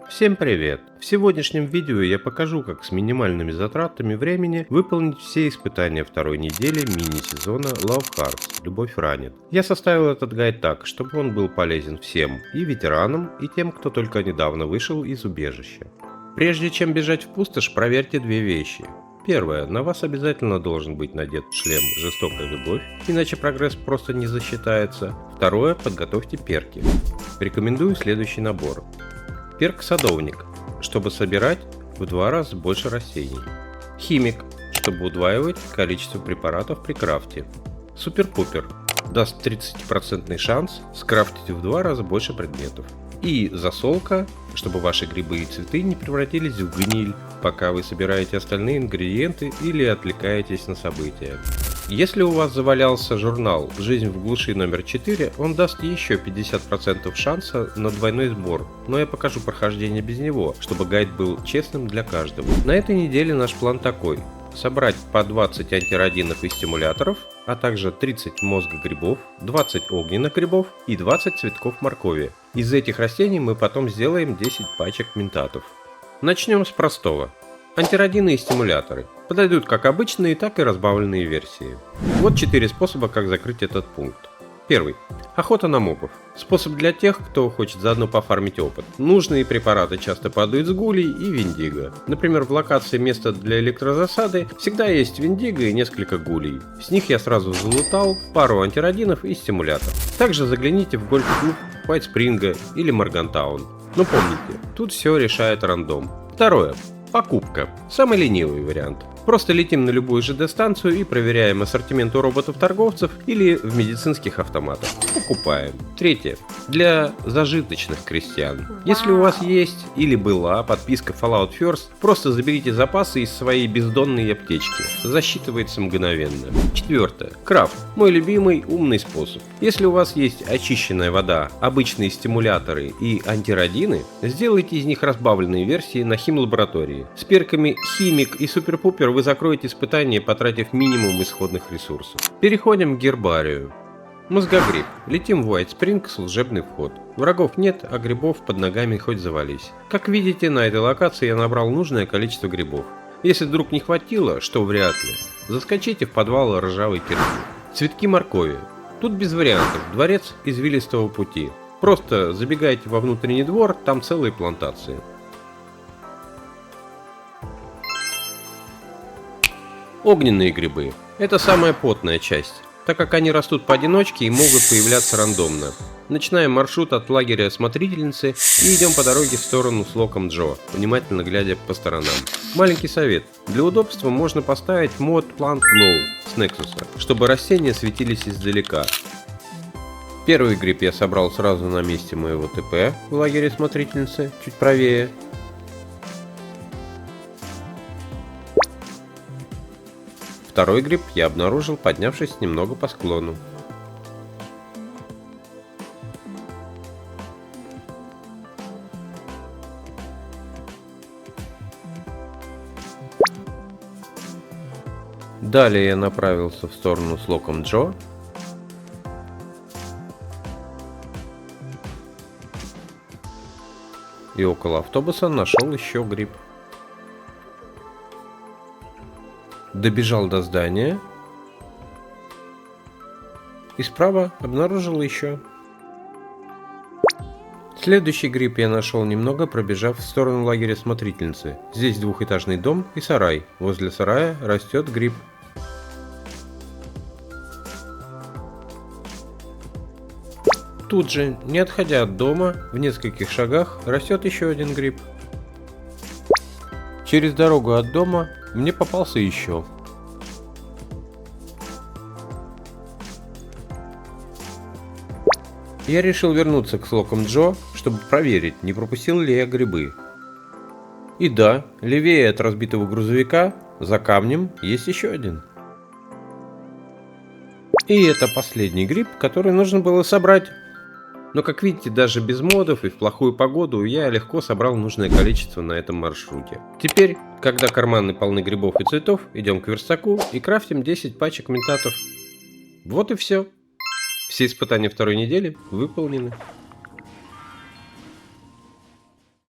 Всем привет! В сегодняшнем видео я покажу, как с минимальными затратами времени выполнить все испытания второй недели мини-сезона Love Hearts – Любовь ранит. Я составил этот гайд так, чтобы он был полезен всем, и ветеранам, и тем, кто только недавно вышел из убежища. Прежде чем бежать в пустошь, проверьте две вещи. Первое. На вас обязательно должен быть надет шлем «Жестокая любовь», иначе прогресс просто не засчитается. Второе. Подготовьте перки. Рекомендую следующий набор. Перк «Садовник», чтобы собирать в 2 раза больше растений. Химик, чтобы удваивать количество препаратов при крафте. Супер-пупер, даст 30% шанс скрафтить в 2 раза больше предметов. И засолка, чтобы ваши грибы и цветы не превратились в гниль, пока вы собираете остальные ингредиенты или отвлекаетесь на события. Если у вас завалялся журнал «Жизнь в глуши» номер 4, он даст еще 50% шанса на двойной сбор, но я покажу прохождение без него, чтобы гайд был честным для каждого. На этой неделе наш план такой: собрать по 20 антирадинов и стимуляторов, а также 30 мозга грибов, 20 огненных грибов и 20 цветков моркови. Из этих растений мы потом сделаем 10 пачек ментатов. Начнем с простого. Антирадины и стимуляторы подойдут как обычные, так и разбавленные версии. Вот 4 способа, как закрыть этот пункт. Первый. Охота на мобов. Способ для тех, кто хочет заодно пофармить опыт. Нужные препараты часто падают с гулей и виндиго. Например, в локации места для электрозасады всегда есть виндиго и несколько гулей. С них я сразу залутал пару антирадинов и стимулятор. Также загляните в гольф-клуб Уайтспринга или Моргантаун. Но помните, тут все решает рандом. Второе. Покупка. Самый ленивый вариант. Просто летим на любую ЖД-станцию и проверяем ассортимент у роботов-торговцев или в медицинских автоматах. Покупаем. Третье. Для зажиточных крестьян. Если у вас есть или была подписка Fallout First, просто заберите запасы из своей бездонной аптечки. Засчитывается мгновенно. Четвертое. Крафт. Мой любимый умный способ. Если у вас есть очищенная вода, обычные стимуляторы и антирадины, сделайте из них разбавленные версии на химлаборатории. С перками Химик и Супер-Пупер вы закроете испытание, потратив минимум исходных ресурсов. Переходим к гербарию. Мозгогриб. Летим в Уайтспринг, служебный вход. Врагов нет, а грибов под ногами хоть завались. Как видите, на этой локации я набрал нужное количество грибов. Если вдруг не хватило, что вряд ли, заскочите в подвал ржавой кирки. Цветки моркови. Тут без вариантов, дворец извилистого пути. Просто забегайте во внутренний двор, там целые плантации. Огненные грибы. Это самая потная часть, так как они растут поодиночке и могут появляться рандомно. Начинаем маршрут от лагеря смотрительницы и идем по дороге в сторону с Локом Джо, внимательно глядя по сторонам. Маленький совет. Для удобства можно поставить мод Plant Glow с Nexus, чтобы растения светились издалека. Первый гриб я собрал сразу на месте моего ТП в лагере смотрительницы, чуть правее. Второй гриб я обнаружил, поднявшись немного по склону. Далее я направился в сторону с Локом Джо. И около автобуса нашел еще гриб. Добежал до здания и справа обнаружил еще. Следующий гриб я нашел немного, пробежав в сторону лагеря смотрительницы. Здесь двухэтажный дом и сарай. Возле сарая растет гриб. Тут же, не отходя от дома, в нескольких шагах растет еще один гриб. Через дорогу от дома мне попался еще. Я решил вернуться к Локам Джо, чтобы проверить, не пропустил ли я грибы. И да, левее от разбитого грузовика, за камнем, есть еще один. И это последний гриб, который нужно было собрать. Но, как видите, даже без модов и в плохую погоду я легко собрал нужное количество на этом маршруте. Теперь, когда карманы полны грибов и цветов, идем к верстаку и крафтим 10 пачек ментатов. Вот и все. Все испытания второй недели выполнены.